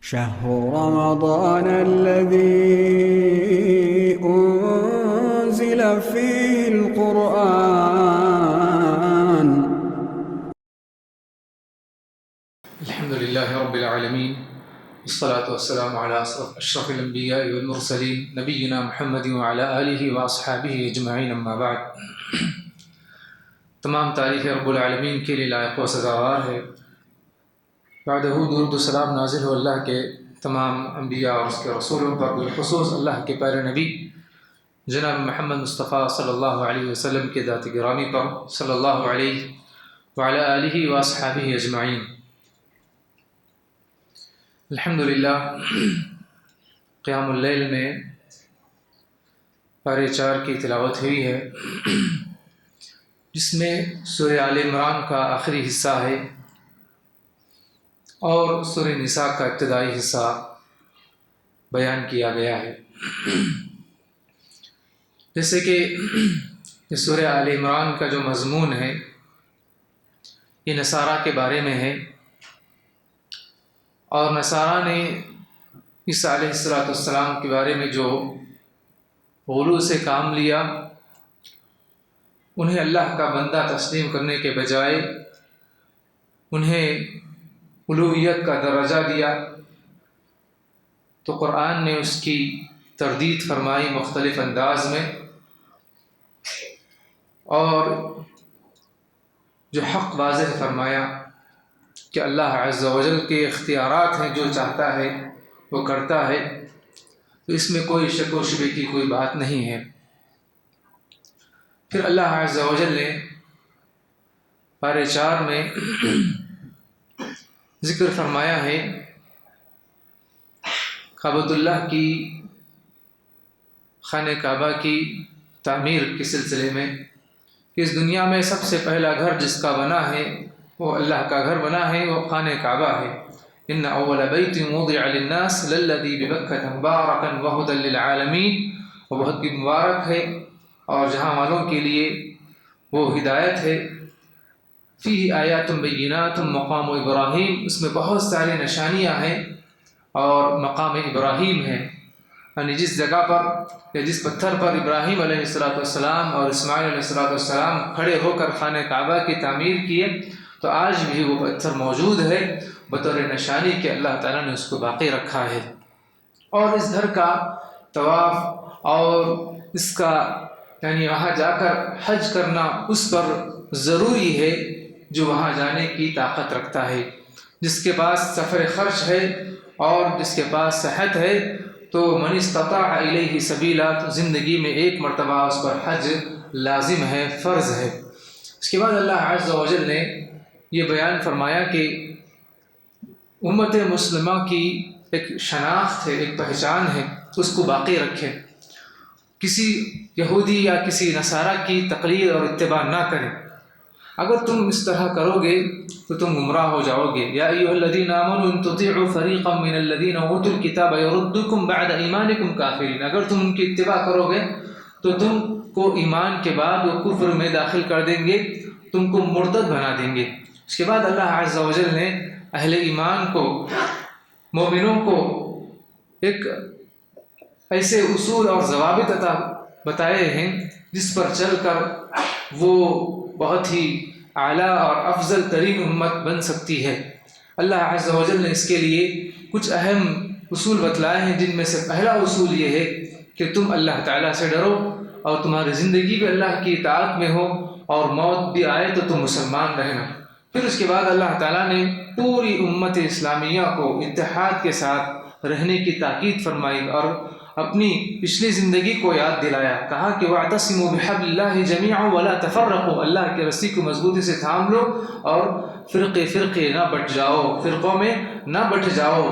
شهر رمضان الذي أنزل فيه القرآن. الحمد لله رب العالمين والصلاة والسلام على أشرف الأنبياء والمرسلين نبينا محمد وعلى آله وأصحابه أجمعين أما بعد. تمام تعریف رب العالمین کے لیے لائق و سزاوار ہے. بعدہ درود و سلام نازل ہو اللہ کے تمام انبیاء اور اس کے رسولوں پر، بالخصوص اللہ کے پیارے نبی جناب محمد مصطفیٰ صلی اللہ علیہ وسلم کے ذات گرامی پر، صلی اللہ علیہ وعلی آلہ واصحابہ اجمعین. الحمدللہ قیام اللیل میں پارے 4 کی تلاوت ہوئی ہے، جس میں سورہ آل عمران کا آخری حصہ ہے اور سورہ نساء کا ابتدائی حصہ بیان کیا گیا ہے. جیسے کہ سورہ آل عمران کا جو مضمون ہے یہ نصارہ کے بارے میں ہے، اور نصارہ نے عیسیٰ علیہ السلام کے بارے میں جو غلو سے کام لیا، انہیں اللہ کا بندہ تسلیم کرنے کے بجائے انہیں الوہیت کا درجہ دیا، تو قرآن نے اس کی تردید فرمائی مختلف انداز میں، اور جو حق واضح فرمایا کہ اللہ عز و جل کے اختیارات ہیں، جو چاہتا ہے وہ کرتا ہے، تو اس میں کوئی شک و شبہ کی کوئی بات نہیں ہے. پھر اللہ عز و جل نے پارے 4 میں ذکر فرمایا ہے کعبۃ اللہ کی، خانہ کعبہ کی تعمیر کے سلسلے میں، کہ اس دنیا میں سب سے پہلا گھر جس کا بنا ہے، وہ اللہ کا گھر بنا ہے، وہ خانہ کعبہ ہے. ان اول بیت وضع للناس للذی ببکۃ مبارکا وہدی للعالمین، وہ بہت ہی مبارک ہے اور جہاں والوں کے لیے وہ ہدایت ہے. فیہ آیات بینات مقام ابراہیم، اس میں بہت ساری نشانیاں ہیں اور مقام ابراہیم ہے، یعنی جس جگہ پر یا جس پتھر پر ابراہیم علیہ السلام اور اسماعیل علیہ السلام کھڑے ہو کر خانہ کعبہ کی تعمیر کیے، تو آج بھی وہ پتھر موجود ہے بطور نشانی کہ اللہ تعالیٰ نے اس کو باقی رکھا ہے. اور اس گھر کا طواف اور اس کا یعنی وہاں جا کر حج کرنا اس پر ضروری ہے جو وہاں جانے کی طاقت رکھتا ہے. جس کے پاس سفر خرچ ہے اور جس کے پاس صحت ہے، تو من استطاع الیہ سبیلا، تو زندگی میں ایک مرتبہ اس پر حج لازم ہے، فرض ہے. اس کے بعد اللہ عز و جل نے یہ بیان فرمایا کہ امت مسلمہ کی ایک شناخت ہے، ایک پہچان ہے، اس کو باقی رکھیں. کسی یہودی یا کسی نصارہ کی تقلید اور اتباع نہ کریں. اگر تم اس طرح کرو گے تو تم گمراہ ہو جاؤ گے. یا ایھا الذین آمنوا ان تطیعوا فریقا من الذین اوتوا الکتاب یردکم بعد ایمانکم کافرین، اگر تم ان کی اتباع کرو گے تو تم کو ایمان کے بعد وہ کفر میں داخل کر دیں گے، تم کو مرتد بنا دیں گے. اس کے بعد اللہ عز و جل نے اہل ایمان کو، مومنوں کو ایک ایسے اصول اور ضوابط بتائے ہیں جس پر چل کر وہ بہت ہی اعلیٰ اور افضل ترین امت بن سکتی ہے. اللہ عز و جل نے اس کے لیے کچھ اہم اصول بتلائے ہیں، جن میں سے پہلا اصول یہ ہے کہ تم اللہ تعالیٰ سے ڈرو اور تمہاری زندگی بھی اللہ کی اطاعت میں ہو، اور موت بھی آئے تو تم مسلمان رہنا. پھر اس کے بعد اللہ تعالیٰ نے پوری امت اسلامیہ کو اتحاد کے ساتھ رہنے کی تاکید فرمائی اور اپنی پچھلی زندگی کو یاد دلایا. کہا کہ وَاعْتَصِمُوا بِحَبْلِ اللَّهِ جَمِيعًا وَلَا تَفَرَّقُوا، اللہ کی رسی کو مضبوطی سے تھام لو اور فرقے نہ بٹ جاؤ، فرقوں میں نہ بٹ جاؤ.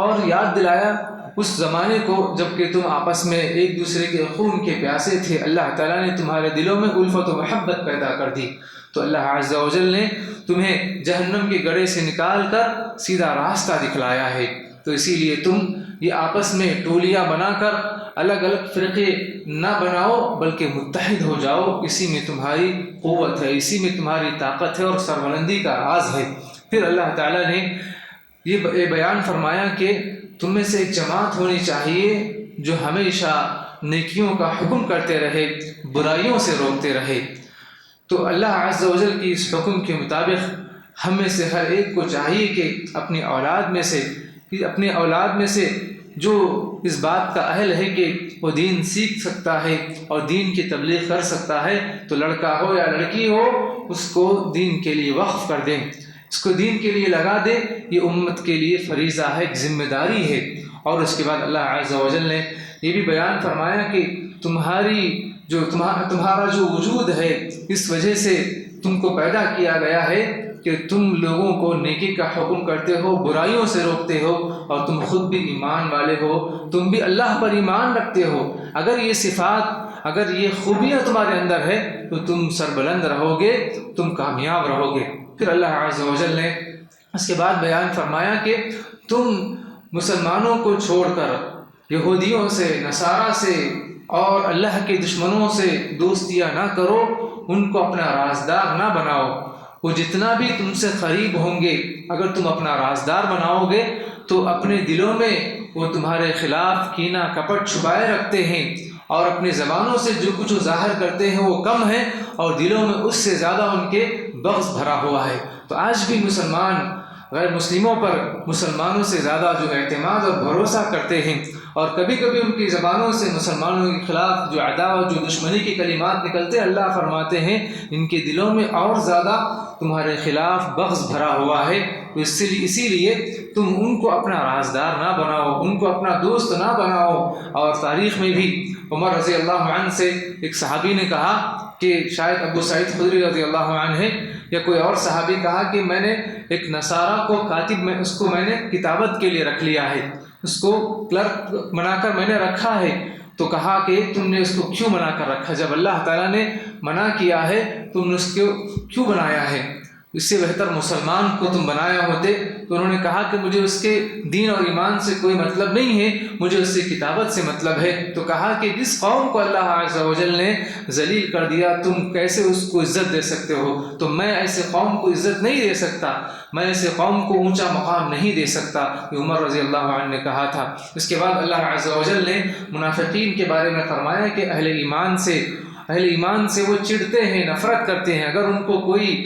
اور یاد دلایا اس زمانے کو جب کہ تم آپس میں ایک دوسرے کے خون کے پیاسے تھے، اللہ تعالیٰ نے تمہارے دلوں میں الفت و محبت پیدا کر دی، تو اللہ عز و جل نے تمہیں جہنم کے گڑھے سے نکال کر سیدھا راستہ دکھلایا ہے. تو اسی لیے تم یہ آپس میں ٹولیاں بنا کر الگ الگ فرقے نہ بناؤ، بلکہ متحد ہو جاؤ. اسی میں تمہاری قوت ہے، اسی میں تمہاری طاقت ہے اور سربلندی کا راز ہے. پھر اللہ تعالیٰ نے یہ بیان فرمایا کہ تم میں سے ایک جماعت ہونی چاہیے جو ہمیشہ نیکیوں کا حکم کرتے رہے، برائیوں سے روکتے رہے۔ تو اللہ عز و جل کی اس حکم کے مطابق ہم میں سے ہر ایک کو چاہیے کہ اپنی اولاد میں سے جو اس بات کا اہل ہے کہ وہ دین سیکھ سکتا ہے اور دین کی تبلیغ کر سکتا ہے، تو لڑکا ہو یا لڑکی ہو، اس کو دین کے لیے وقف کر دیں، اس کو دین کے لیے لگا دیں۔ یہ امت کے لیے فریضہ ہے، ایک ذمہ داری ہے۔ اور اس کے بعد اللہ عز و جل نے یہ بھی بیان فرمایا کہ تمہارا جو وجود ہے، اس وجہ سے تم کو پیدا کیا گیا ہے کہ تم لوگوں کو نیکی کا حکم کرتے ہو، برائیوں سے روکتے ہو، اور تم خود بھی ایمان والے ہو، تم بھی اللہ پر ایمان رکھتے ہو۔ اگر یہ صفات، اگر یہ خوبیاں تمہارے اندر ہے تو تم سربلند رہو گے، تم کامیاب رہو گے۔ پھر اللہ عز و جل نے اس کے بعد بیان فرمایا کہ تم مسلمانوں کو چھوڑ کر یہودیوں سے، نصارہ سے اور اللہ کے دشمنوں سے دوستیاں نہ کرو، ان کو اپنا رازدار نہ بناؤ۔ وہ جتنا بھی تم سے قریب ہوں گے، اگر تم اپنا رازدار بناؤ گے تو اپنے دلوں میں وہ تمہارے خلاف کینہ کپٹ چھپائے رکھتے ہیں، اور اپنی زبانوں سے جو کچھ ظاہر کرتے ہیں وہ کم ہے، اور دلوں میں اس سے زیادہ ان کے بغض بھرا ہوا ہے۔ تو آج بھی مسلمان غیر مسلموں پر مسلمانوں سے زیادہ جو اعتماد اور بھروسہ کرتے ہیں، اور کبھی کبھی ان کی زبانوں سے مسلمانوں کے خلاف جو عداوت، جو دشمنی کے کلمات نکلتے، اللہ فرماتے ہیں ان کے دلوں میں اور زیادہ تمہارے خلاف بغض بھرا ہوا ہے۔ تو اسی لیے تم ان کو اپنا رازدار نہ بناؤ، ان کو اپنا دوست نہ بناؤ۔ اور تاریخ میں بھی عمر رضی اللہ عنہ سے ایک صحابی نے کہا کہ شاید ابو سعید خدری رضی اللہ عنہ ہے یا کوئی اور صحابی، کہا کہ میں نے ایک نصارہ کو کاتب، اس کو میں نے کتابت کے لیے رکھ لیا ہے، اس کو کلرک بنا کر میں نے رکھا ہے۔ تو کہا کہ تم نے اس کو کیوں بنا کر رکھا؟ جب اللہ تعالیٰ نے منع کیا ہے تم نے اس کو کیوں بنایا ہے؟ اس سے بہتر مسلمان کو تم بنایا ہوتے۔ تو انہوں نے کہا کہ مجھے اس کے دین اور ایمان سے کوئی مطلب نہیں ہے، مجھے اس سے کتابت سے مطلب ہے۔ تو کہا کہ جس قوم کو اللہ عز و جل نے ذلیل کر دیا، تم کیسے اس کو عزت دے سکتے ہو؟ تو میں ایسے قوم کو عزت نہیں دے سکتا، میں ایسے قوم کو اونچا مقام نہیں دے سکتا، یہ عمر رضی اللہ عنہ نے کہا تھا۔ اس کے بعد اللہ عز و جل نے منافقین کے بارے میں فرمایا کہ اہل ایمان سے وہ چڑھتے ہیں، نفرت کرتے ہیں۔ اگر ان کو کوئی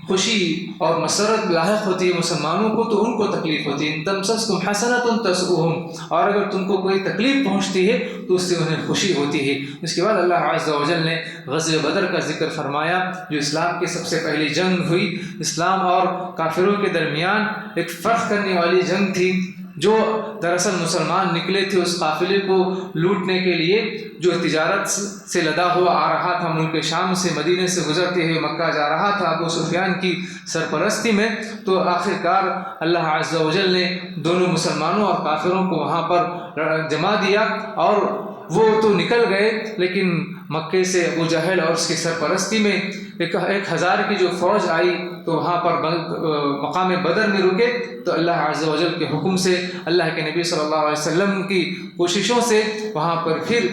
خوشی اور مسرت لاحق ہوتی ہے مسلمانوں کو تو ان کو تکلیف ہوتی ہے، ان تمسسکم حسنۃ تسؤہم، اور اگر تم کو کوئی تکلیف پہنچتی ہے تو اس سے انہیں خوشی ہوتی ہے۔ اس کے بعد اللہ عز و جل نے غزوہ بدر کا ذکر فرمایا، جو اسلام کی سب سے پہلی جنگ ہوئی، اسلام اور کافروں کے درمیان ایک فرق کرنے والی جنگ تھی۔ جو دراصل مسلمان نکلے تھے اس قافلے کو لوٹنے کے لیے، جو تجارت سے لدا ہوا آ رہا تھا، ملک شام سے، مدینے سے گزرتے ہوئے مکہ جا رہا تھا ابو سفیان کی سرپرستی میں۔ تو آخرکار اللہ عز و جل نے دونوں مسلمانوں اور کافروں کو وہاں پر جمع دیا، اور وہ تو نکل گئے، لیکن مکے سے ابو جہل اور اس کی سرپرستی میں 1000 کی جو فوج آئی تو وہاں پر مقام بدر میں رکے۔ تو اللہ عز و جل کے حکم سے، اللہ کے نبی صلی اللہ علیہ وسلم کی کوششوں سے وہاں پر پھر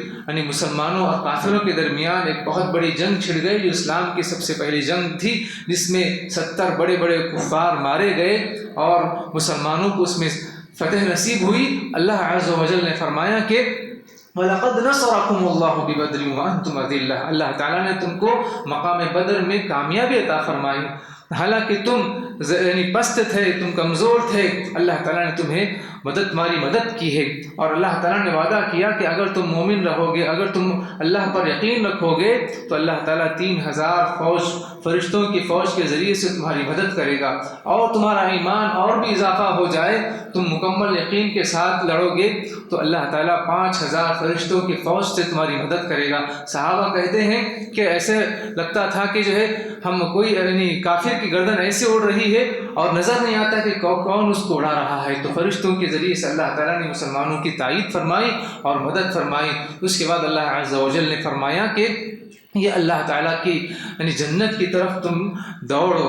مسلمانوں اور کافروں کے درمیان ایک بہت بڑی جنگ چھڑ گئی، جو اسلام کی سب سے پہلی جنگ تھی، جس میں 70 بڑے بڑے کفار مارے گئے اور مسلمانوں کو اس میں فتح نصیب ہوئی۔ اللہ عز و جل نے فرمایا کہ وَلَقَدْ نَصَرَكُمُ اللَّهُ بِبَدْرٍ وَأَنْتُمْ أَذِلَّةٌ، اللہ تعالیٰ نے تم کو مقام بدر میں کامیابی عطا فرمائی، حالانکہ تم پست تھے، تم کمزور تھے، اللہ تعالیٰ نے تمہاری مدد کی ہے۔ اور اللہ تعالیٰ نے وعدہ کیا کہ اگر تم مومن رہو گے، اگر تم اللہ پر یقین رکھو گے تو اللہ تعالیٰ 3000 فرشتوں کی فوج کے ذریعے سے تمہاری مدد کرے گا، اور تمہارا ایمان اور بھی اضافہ ہو جائے، تم مکمل یقین کے ساتھ لڑو گے تو اللہ تعالیٰ 5000 فرشتوں کی فوج سے تمہاری مدد کرے گا۔ صحابہ کہتے ہیں کہ ایسے لگتا تھا کہ جو ہے ہم کوئی کافر کی گردن ایسے اڑ رہی ہے اور نظر نہیں آتا کہ کون اس کو اڑا رہا ہے۔ تو فرشتوں کے ذریعے سے اللہ تعالیٰ نے مسلمانوں کی تائید فرمائی اور مدد فرمائی۔ اس کے بعد اللہ عز و جل نے فرمایا کہ یہ اللہ تعالیٰ کی جنت کی طرف تم دوڑو،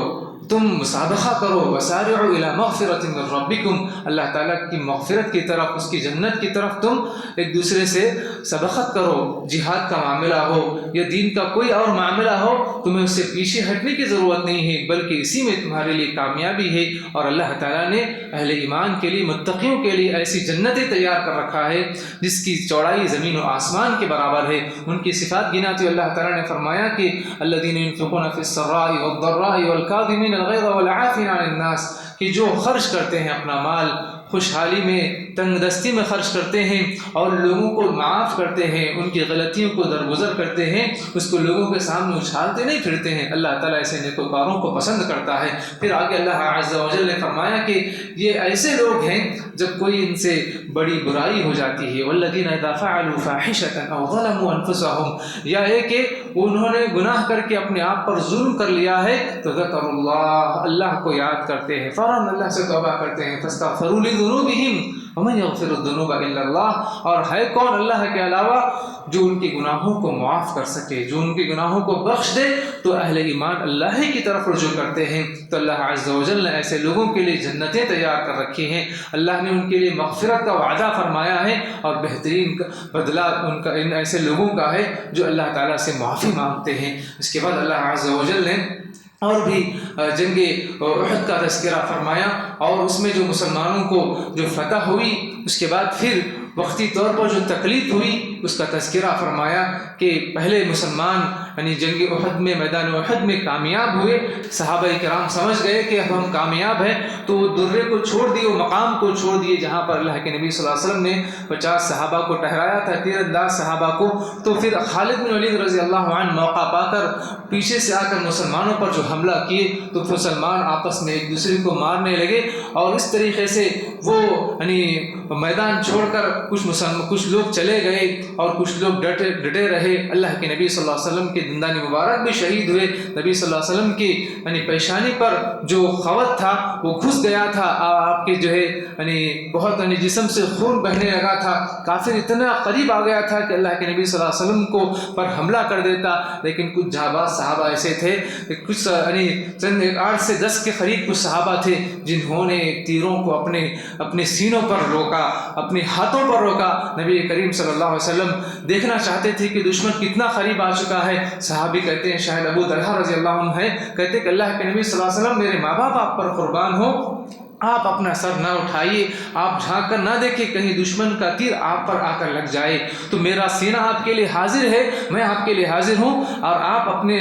تم مسابقہ کرو، وسارعوا الی مغفرۃ من ربکم، اللہ تعالیٰ کی مغفرت کی طرف، اس کی جنت کی طرف تم ایک دوسرے سے سبقت کرو۔ جہاد کا معاملہ ہو یا دین کا کوئی اور معاملہ ہو، تمہیں اس سے پیچھے ہٹنے کی ضرورت نہیں ہے، بلکہ اسی میں تمہارے لیے کامیابی ہے۔ اور اللہ تعالیٰ نے اہل ایمان کے لیے، متقیوں کے لیے ایسی جنتیں تیار کر رکھا ہے جس کی چوڑائی زمین و آسمان کے برابر ہے۔ ان کی صفات گناتے ہوئے اللہ تعالیٰ نے فرمایا کہ الذین ينفقون فی السراء والضراء والکاظمین الغیظ والعافین عن الناس، کہ جو خرچ کرتے ہیں اپنا مال خوشحالی میں، تنگ دستی میں خرچ کرتے ہیں اور لوگوں کو معاف کرتے ہیں، ان کی غلطیوں کو درگزر کرتے ہیں، اس کو لوگوں کے سامنے اچھالتے نہیں پھرتے ہیں، اللہ تعالیٰ ایسے نیکوکاروں کو پسند کرتا ہے۔ پھر آگے اللہ عز و جل نے فرمایا کہ یہ ایسے لوگ ہیں جب کوئی ان سے بڑی برائی ہو جاتی ہے، والذین اذا فعلوا فاحشۃ او ظلموا انفسهم، یا ہے کہ انہوں نے گناہ کر کے اپنے آپ پر ظلم کر لیا ہے تو ذکروا اللہ، اللہ کو یاد کرتے ہیں، فوراً اللہ سے توبہ کرتے ہیں، فاستغفروا لذنوبہم ومن یغفر الذنوب الا اللہ، اور ہے کون اللہ کے علاوہ جو ان کے گناہوں کو معاف کر سکے، جو ان کے گناہوں کو بخش دے، تو اہل ایمان اللہ ہی کی طرف رجوع کرتے ہیں۔ تو اللہ عز و جل نے ایسے لوگوں کے لیے جنتیں تیار کر رکھی ہیں، اللہ نے ان کے لیے مغفرت کا وعدہ فرمایا ہے، اور بہترین بدلہ ان کا ان ایسے لوگوں کا ہے جو اللہ تعالیٰ سے معافی مانگتے ہیں۔ اس کے بعد اللہ عز و جل نے اور بھی جنگ احد کا تذکرہ فرمایا، اور اس میں جو مسلمانوں کو جو فتح ہوئی، اس کے بعد پھر وقتی طور پر جو تکلیف ہوئی اس کا تذکرہ فرمایا کہ پہلے مسلمان یعنی جنگ احد میں، میدان احد میں کامیاب ہوئے، صحابہ کرام سمجھ گئے کہ اب ہم کامیاب ہیں، تو وہ درے کو چھوڑ دیے، وہ مقام کو چھوڑ دیے جہاں پر اللہ کے نبی صلی اللہ علیہ وسلم نے 50 صحابہ کو ٹھہرایا تھا، 13 انداز صحابہ کو۔ تو پھر خالد بن ولید رضی اللہ عنہ موقع پا کر پیچھے سے آ کر مسلمانوں پر جو حملہ کیے، تو مسلمان آپس میں ایک دوسرے کو مارنے لگے، اور اس طریقے سے وہ یعنی میدان چھوڑ کر کچھ لوگ چلے گئے اور کچھ لوگ ڈٹے رہے۔ اللہ کے نبی صلی اللہ علیہ وسلم کے دندان مبارک بھی شہید ہوئے، نبی صلی اللہ علیہ وسلم کی یعنی پیشانی پر جو خوت تھا وہ گھس گیا تھا، آپ کے جو ہے یعنی بہت یعنی جسم سے خون بہنے لگا تھا، کافر اتنا قریب آ گیا تھا کہ اللہ کے نبی صلی اللہ علیہ وسلم کو پر حملہ کر دیتا، لیکن کچھ جانباز صحابہ ایسے تھے، کچھ یعنی چند 8 سے 10 کے قریب کچھ صحابہ تھے جنہوں نے تیروں کو اپنے سینوں پر روکا، اپنے ہاتھوں پر روکا۔ نبی کریم صلی اللہ علیہ وسلم دیکھنا چاہتے تھے کہ دشمن کتنا قریب آ چکا ہے۔ صحابی کہتے ہیں، شاید ابو طلحہ رضی اللہ عنہ ہے، کہتے کہ اللہ کے نبی صلی اللہ علیہ وسلم میرے ماں باپ آپ پر قربان ہو، آپ اپنا سر نہ اٹھائیے، آپ جھانک کر نہ دیکھیں کہیں دشمن کا تیر آپ پر آ کر لگ جائے، تو میرا سینہ آپ کے لیے حاضر ہے، میں آپ کے لیے حاضر ہوں، اور آپ اپنی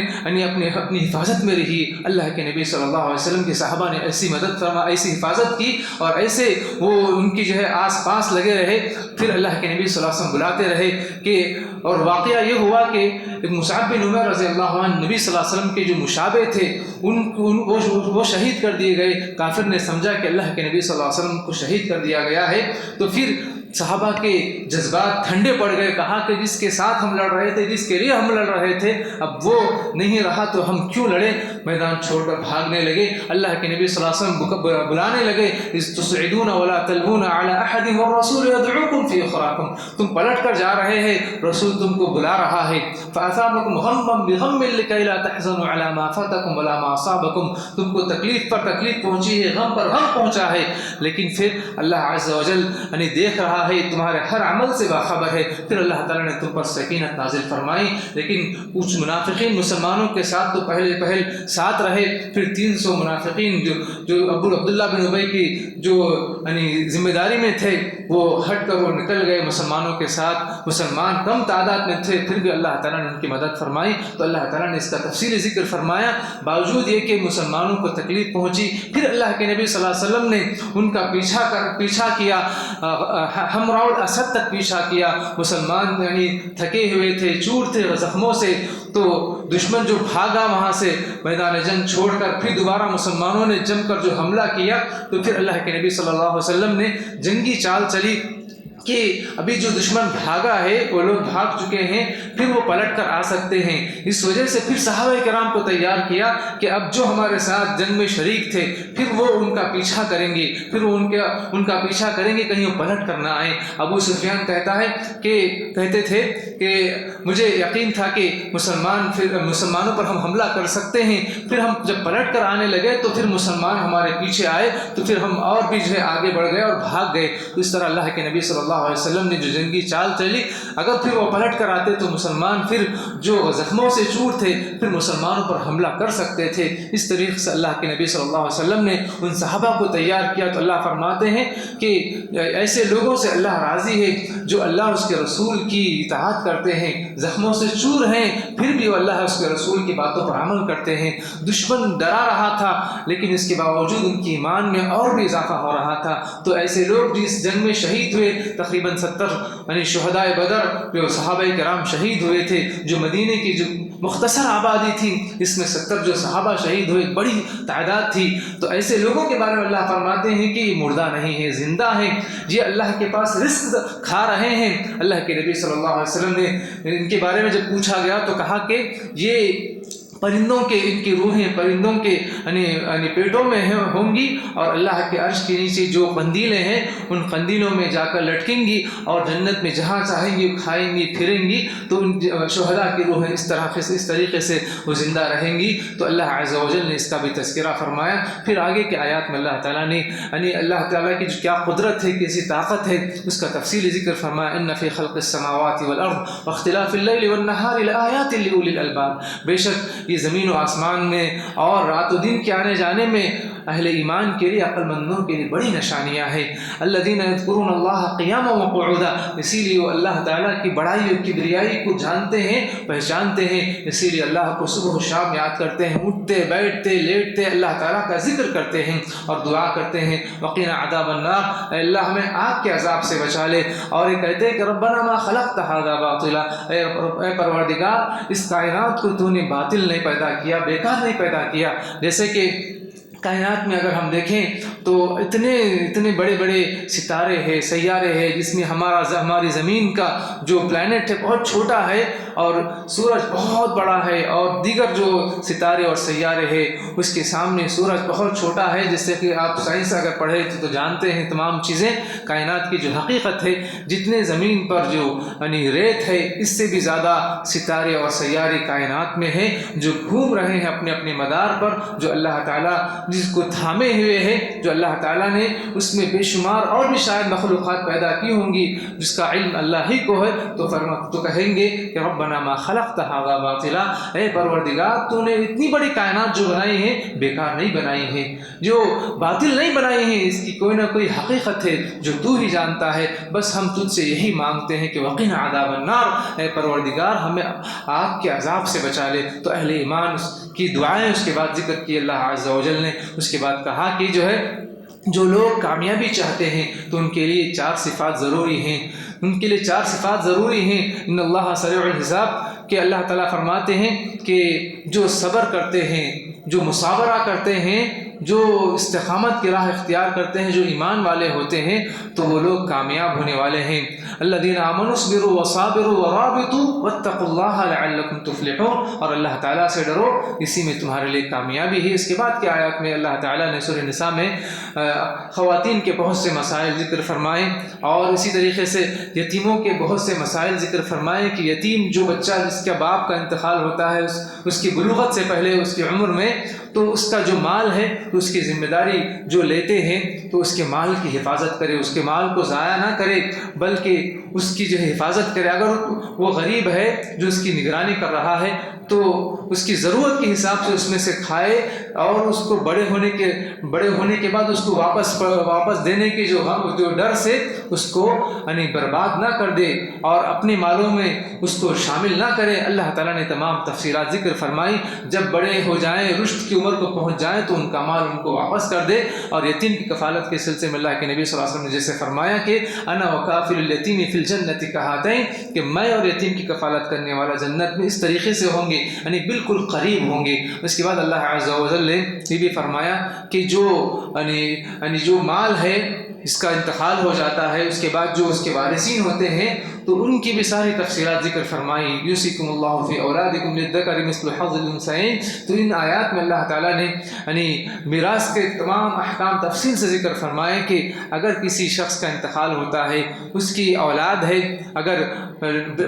حفاظت میں رہیے۔ اللہ کے نبی صلی اللہ علیہ وسلم کے صحابہ نے ایسی مدد فرمائی، ایسی حفاظت کی، اور ایسے وہ ان کی جو ہے آس پاس لگے رہے۔ پھر اللہ کے نبی صلی اللہ علیہ وسلم بلاتے رہے کہ، اور واقعہ یہ ہوا کہ مصعب بن عمیر رضی اللہ عنہ نبی صلی اللہ علیہ وسلم کے جو مشابہ تھے وہ شہید کر دیے گئے۔ کافر نے سمجھا کہ اللہ کے نبی صلی اللہ علیہ وسلم کو شہید کر دیا گیا ہے، تو پھر صحابہ کے جذبات ٹھنڈے پڑ گئے، کہا کہ جس کے ساتھ ہم لڑ رہے تھے، جس کے لیے ہم لڑ رہے تھے، اب وہ نہیں رہا تو ہم کیوں لڑے؟ میدان چھوڑ کر بھاگنے لگے۔ اللہ کے نبی صلی اللہ علیہ وسلم بلانے لگے، اذ تصعدون ولا تلوون على احد والرسول يدعوكم في اخراكم، تم پلٹ کر جا رہے ہیں، رسول تم کو بلا رہا ہے، فاثابكم غما بغم لكي لا تحزنوا على ما فاتكم ولا ما اصابكم، تم کو تکلیف پر تکلیف پہنچی ہے، غم پر غم پہنچا ہے، لیکن پھر اللہ عز و جل یعنی دیکھ رہا ہے، تمہارے ہر عمل سے باخبر ہے۔ پھر اللہ تعالیٰ نے تم پر سکینت نازل فرمائی، لیکن کچھ منافقین مسلمانوں کے ساتھ تو پہل ساتھ رہے، پھر 300 منافقین جو عبداللہ بن ابی کی جو یعنی ذمہ داری میں تھے وہ ہٹ کر وہ نکل گئے مسلمانوں کے ساتھ، مسلمان کم تعداد میں تھے، پھر بھی اللہ تعالیٰ نے ان کی مدد فرمائی۔ تو اللہ تعالیٰ نے اس کا تفصیلی ذکر فرمایا، باوجود یہ کہ مسلمانوں کو تکلیف پہنچی، پھر اللہ کے نبی صلی اللہ علیہ وسلم نے ان کا پیچھا کیا، حمراء الاسد تک پیچھا کیا، مسلمان یعنی تھکے ہوئے تھے، چور تھے زخموں سے، تو دشمن جو بھاگا وہاں سے میدان جنگ چھوڑ کر، پھر دوبارہ مسلمانوں نے جم کر جو حملہ کیا، تو پھر اللہ کے نبی صلی اللہ علیہ وسلم نے جنگی چال چلی، کہ ابھی جو دشمن بھاگا ہے وہ لوگ بھاگ چکے ہیں، پھر وہ پلٹ کر آ سکتے ہیں۔ اس وجہ سے پھر صحابہ کرام کو تیار کیا کہ اب جو ہمارے ساتھ جنگ میں شریک تھے پھر وہ ان کا پیچھا کریں گے، پھر وہ ان کا پیچھا کریں گے، کہیں وہ پلٹ کر نہ آئیں۔ ابو سفیان کہتے تھے کہ مجھے یقین تھا کہ مسلمانوں پر ہم حملہ کر سکتے ہیں، پھر ہم جب پلٹ کر آنے لگے تو پھر مسلمان ہمارے پیچھے آئے تو پھر ہم اور بھی جو ہے آگے بڑھ گئے اور بھاگ گئے۔ تو اس طرح اللہ کے نبی صلی اللہ علیہ وسلم نے جو جنگی چال چلی، اگر پھر وہ پلٹ کر آتے تو مسلمان پھر جو زخموں سے چور تھے پھر مسلمانوں پر حملہ کر سکتے تھے۔ اس طریقے سے اللہ کے نبی صلی اللہ علیہ وسلم نے ان صحابہ کو تیار کیا۔ تو اللہ فرماتے ہیں کہ ایسے لوگوں سے اللہ راضی ہے جو اللہ اس کے رسول کی اطاعت کرتے ہیں، زخموں سے چور ہیں پھر بھی وہ اللہ اس کے رسول کی باتوں پر عمل کرتے ہیں۔ دشمن ڈرا رہا تھا لیکن اس کے باوجود ان کی ایمان میں اور بھی اضافہ ہو رہا تھا۔ تو ایسے لوگ جس جنگ میں شہید ہوئے، تقریباً 70 یعنی شہدائے بدر جو صحابہ کرام شہید ہوئے تھے، جو مدینے کی جو مختصر آبادی تھی اس میں 70 جو صحابہ شہید ہوئے، بڑی تعداد تھی۔ تو ایسے لوگوں کے بارے میں اللہ فرماتے ہیں کہ یہ مردہ نہیں ہے، زندہ ہیں، یہ اللہ کے پاس رزق کھا رہے ہیں۔ اللہ کے نبی صلی اللہ علیہ وسلم نے ان کے بارے میں جب پوچھا گیا تو کہا کہ یہ پرندوں کے ان کی روحیں پرندوں کے یعنی پیٹوں میں ہوں گی، اور اللہ کے عرش کے نیچے جو قندیلیں ہیں ان قندیلوں میں جا کر لٹکیں گی، اور جنت میں جہاں چاہیں گی کھائیں گی پھریں گی۔ تو ان شہداء کی روحیں اس طریقے سے وہ زندہ رہیں گی۔ تو اللہ عز و جل نے اس کا بھی تذکرہ فرمایا۔ پھر آگے کے آیات میں اللہ تعالیٰ نے اللہ تعالیٰ کی جو کیا قدرت ہے، کیسی طاقت ہے، اس کا تفصیلی ذکر فرمایا۔ ان فی خلق السماوات والارض واختلاف اللیل والنہار لآیات لأولی الالباب، بے شک یہ زمین و آسمان میں اور رات و دن کے آنے جانے میں اہل ایمان کے لیے، عقل مندوں کے لیے بڑی نشانیاں ہیں۔ الذین یذکرون اللہ قیاما وقعودا، اسی لیے وہ اللہ تعالیٰ کی بڑائی اور کبریائی کو جانتے ہیں، پہچانتے ہیں، اسی لیے اللہ کو صبح و شام یاد کرتے ہیں، اٹھتے بیٹھتے لیٹتے اللہ تعالیٰ کا ذکر کرتے ہیں اور دعا کرتے ہیں۔ وقنا عذاب النار، اے اللہ ہمیں آگ کے عذاب سے بچا لے۔ اور یہ کہتے ہیں کہ ربنا ما خلقت ھذا باطلا، اے پروردگار اس کائنات کو تو نے باطل نہیں پیدا کیا، بیکار نہیں پیدا کیا۔ جیسے کہ کائنات میں اگر ہم دیکھیں تو اتنے بڑے بڑے ستارے ہیں، سیارے ہیں، جس میں ہماری زمین کا جو پلانٹ ہے بہت چھوٹا ہے، اور سورج بہت بڑا ہے، اور دیگر جو ستارے اور سیارے ہیں اس کے سامنے سورج بہت چھوٹا ہے۔ جس سے کہ آپ سائنس اگر پڑھے تو جانتے ہیں تمام چیزیں، کائنات کی جو حقیقت ہے، جتنے زمین پر جو ریت ہے اس سے بھی زیادہ ستارے اور سیارے کائنات میں ہیں جو گھوم رہے ہیں اپنے اپنے مدار پر، جو اللہ تعالیٰ جس کو تھامے ہوئے ہیں، جو اللہ تعالیٰ نے اس میں بے شمار اور بھی شاید مخلوقات پیدا کی ہوں گی جس کا علم اللہ ہی کو ہے۔ تو کہیں گے کہ ربنا ما خلقت ھذا باطلا، اے پروردگار تو نے اتنی بڑی کائنات جو بنائی ہے بیکار نہیں بنائی ہے، جو باطل نہیں بنائی ہے، اس کی کوئی نہ کوئی حقیقت ہے جو تو ہی جانتا ہے۔ بس ہم تجھ سے یہی مانگتے ہیں کہ وقنا عذاب النار، اے پروردگار ہمیں آگ کے عذاب سے بچا لے۔ تو اہل ایمان کی دعائیں اس کے بعد ذکر کی اللہ عز و جل نے۔ اس کے بعد کہا کہ جو لوگ کامیابی چاہتے ہیں تو ان کے لیے 4 صفات ضروری ہیں، ان کے لیے 4 صفات ضروری ہیں۔ ان اللہ سریع الحساب، کہ اللہ تعالیٰ فرماتے ہیں کہ جو صبر کرتے ہیں، جو مصابرہ کرتے ہیں، جو استقامت کی راہ اختیار کرتے ہیں، جو ایمان والے ہوتے ہیں تو وہ لوگ کامیاب ہونے والے ہیں۔ الذین آمنوا اصبروا وصابروا ورابطوا واتقوا اللہ لعلکم تفلحون، اور اللہ تعالیٰ سے ڈرو، اسی میں تمہارے لیے کامیابی ہے۔ اس کے بعد کے آیات میں اللہ تعالیٰ نے سورہ نساء میں خواتین کے بہت سے مسائل ذکر فرمائے، اور اسی طریقے سے یتیموں کے بہت سے مسائل ذکر فرمائے کہ یتیم جو بچہ جس کا باپ کا انتقال ہوتا ہے اس کی بلوغت سے پہلے اس کی عمر میں، تو اس کا جو مال ہے تو اس کی ذمہ داری جو لیتے ہیں تو اس کے مال کی حفاظت کرے، اس کے مال کو ضائع نہ کرے بلکہ اس کی جو حفاظت کرے۔ اگر وہ غریب ہے جو اس کی نگرانی کر رہا ہے تو اس کی ضرورت کے حساب سے اس میں سے کھائے، اور اس کو بڑے ہونے کے بعد اس کو واپس دینے کے جو ڈر سے اس کو برباد نہ کر دے اور اپنے مالوں میں اس کو شامل نہ کرے۔ اللہ تعالیٰ نے تمام تفصیلات ذکر فرمائی۔ جب بڑے ہو جائیں، رشد کی عمر کو پہنچ جائیں تو ان کا مال ان کو واپس کر دے۔ اور یتیم کی کفالت کے سلسلے میں اللہ کے نبی صلی اللہ علیہ وسلم نے جیسے فرمایا کہ انا وکافل الیتیم فی الجنۃ کہاتین، کہ میں اور یتیم کی کفالت کرنے والا جنت میں اس طریقے سے ہوں گے، بالکل قریب ہوں گے۔ اس کے بعد اللہ عز و جل نے یہ بھی فرمایا کہ جو مال ہے اس کا انتقال ہو جاتا ہے، اس کے بعد جو اس کے وارثین ہوتے ہیں تو ان کی بھی ساری تفصیلات ذکر فرمائی. یوصیکم اللہ فی اولادکم للذکر مثل حظ الانثیین. تو ان آیات میں اللہ تعالیٰ نے یعنی میراث کے تمام احکام تفصیل سے ذکر فرمائے کہ اگر کسی شخص کا انتقال ہوتا ہے، اس کی اولاد ہے، اگر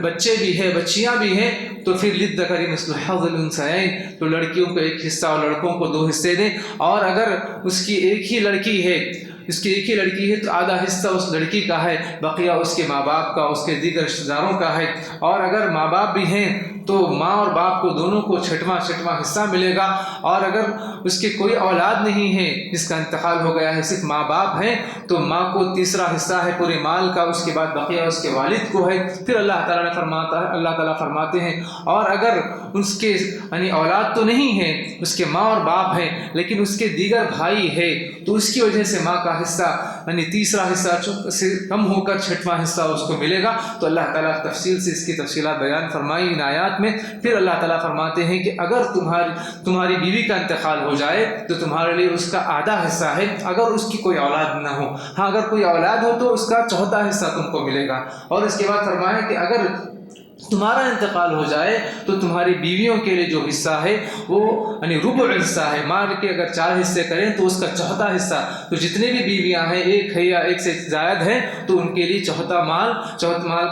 بچے بھی ہیں بچیاں بھی ہیں، تو پھر للذکر مثل حظ الانثیین، تو لڑکیوں کو ایک حصہ اور لڑکوں کو 2 حصے دیں. اور اگر اس کی ایک ہی لڑکی ہے تو آدھا حصہ اس لڑکی کا ہے، بقیہ اس کے ماں باپ کا، اس کے دیگر رشتہ داروں کا ہے. اور اگر ماں باپ بھی ہیں تو ماں اور باپ کو دونوں کو چھٹواں حصہ ملے گا. اور اگر اس کے کوئی اولاد نہیں ہے، جس کا انتقال ہو گیا ہے، صرف ماں باپ ہیں، تو ماں کو تیسرا حصہ ہے پورے مال کا، اس کے بعد بقیہ اس کے والد کو ہے. پھر اللہ تعالیٰ فرماتے ہیں اور اگر اس کے یعنی اولاد تو نہیں ہے، اس کے ماں اور باپ ہیں، لیکن اس کے دیگر بھائی ہے، تو اس کی وجہ سے ماں کا حصہ یعنی تیسرا حصہ سے کم ہو کر چھٹواں حصہ اس کو ملے گا. تو اللہ تعالیٰ تفصیل سے اس کی تفصیلات بیان فرمائی ان آیات میں. پھر اللہ تعالیٰ فرماتے ہیں کہ اگر تمہاری بیوی کا انتقال ہو جائے تو تمہارے لیے اس کا آدھا حصہ ہے، اگر اس کی کوئی اولاد نہ ہو. ہاں اگر کوئی اولاد ہو تو اس کا 4تھا حصہ تم کو ملے گا. اور اس کے بعد فرمایا کہ اگر تمہارا انتقال ہو جائے تو تمہاری بیویوں کے لیے جو حصہ ہے وہ یعنی ربع حصہ ہے. مال کے اگر 4 حصے کریں تو اس کا 4تھا حصہ، تو جتنے بھی بیویاں ہیں، ایک ہے یا ایک سے زائد ہیں، تو ان کے لیے 4تھا مال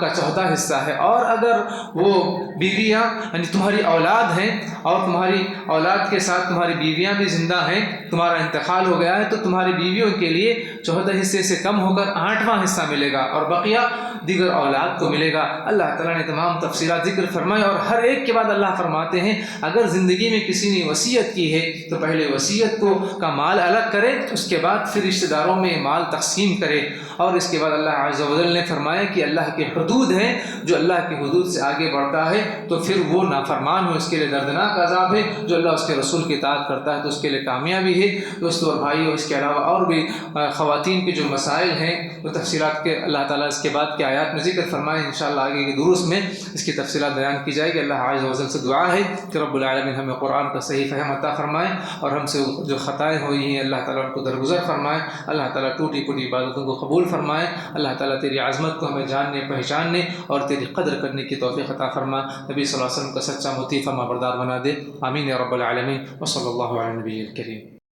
کا 4تھا حصہ ہے. اور اگر وہ بیویاں یعنی تمہاری اولاد ہیں اور تمہاری اولاد کے ساتھ تمہاری بیویاں بھی زندہ ہیں، تمہارا انتقال ہو گیا ہے، تو تمہاری بیویوں کے لیے 4تھے حصے سے کم ہو کر 8واں حصہ ملے گا اور بقیہ دیگر اولاد کو ملے گا. اللہ تعالیٰ نے تمام تفصیلات ذکر فرمائی. اور ہر ایک کے بعد اللہ فرماتے ہیں اگر زندگی میں کسی نے وصیت کی ہے تو پہلے وصیت کا مال الگ کرے، اس کے بعد پھر رشتہ داروں میں مال تقسیم کرے. اور اس کے بعد اللہ عز و جل نے فرمایا کہ اللہ کے حدود ہیں، جو اللہ کی حدود سے آگے بڑھتا ہے تو پھر وہ نافرمان ہو، اس کے لیے دردناک عذاب ہے. جو اللہ اس کے رسول کی اطاعت کرتا ہے تو اس کے لیے کامیابی ہے. دوستو اور بھائیو، اس کے علاوہ اور بھی خواتین کے جو مسائل ہیں وہ تفصیلات کے اللہ تعالیٰ اس کے بعد کے آیات میں ذکر فرمائے. انشاءاللہ آگے کے دروس میں اس کی تفصیلات بیان کی جائے گی. اللہ عز و جل سے دعا ہے کہ رب العالمین ہمیں قرآن کا صحیح فہم عطا فرمائے اور ہم سے جو خطائیں ہوئی ہیں اللہ تعالیٰ ان کو درگزر فرمائے. اللہ تعالیٰ ٹوٹی پھوٹی عبادتوں کو قبول فرمائے. اللہ تعالیٰ تیری عظمت کو ہمیں جاننے پہچاننے اور تیری قدر کرنے کی توفیق عطا فرما. نبی صلی اللہ علیہ وسلم کا سچا مطیع فرما بردار بنا دے. آمین یا رب العالمین. وصلی اللہ علی نبی الکریم.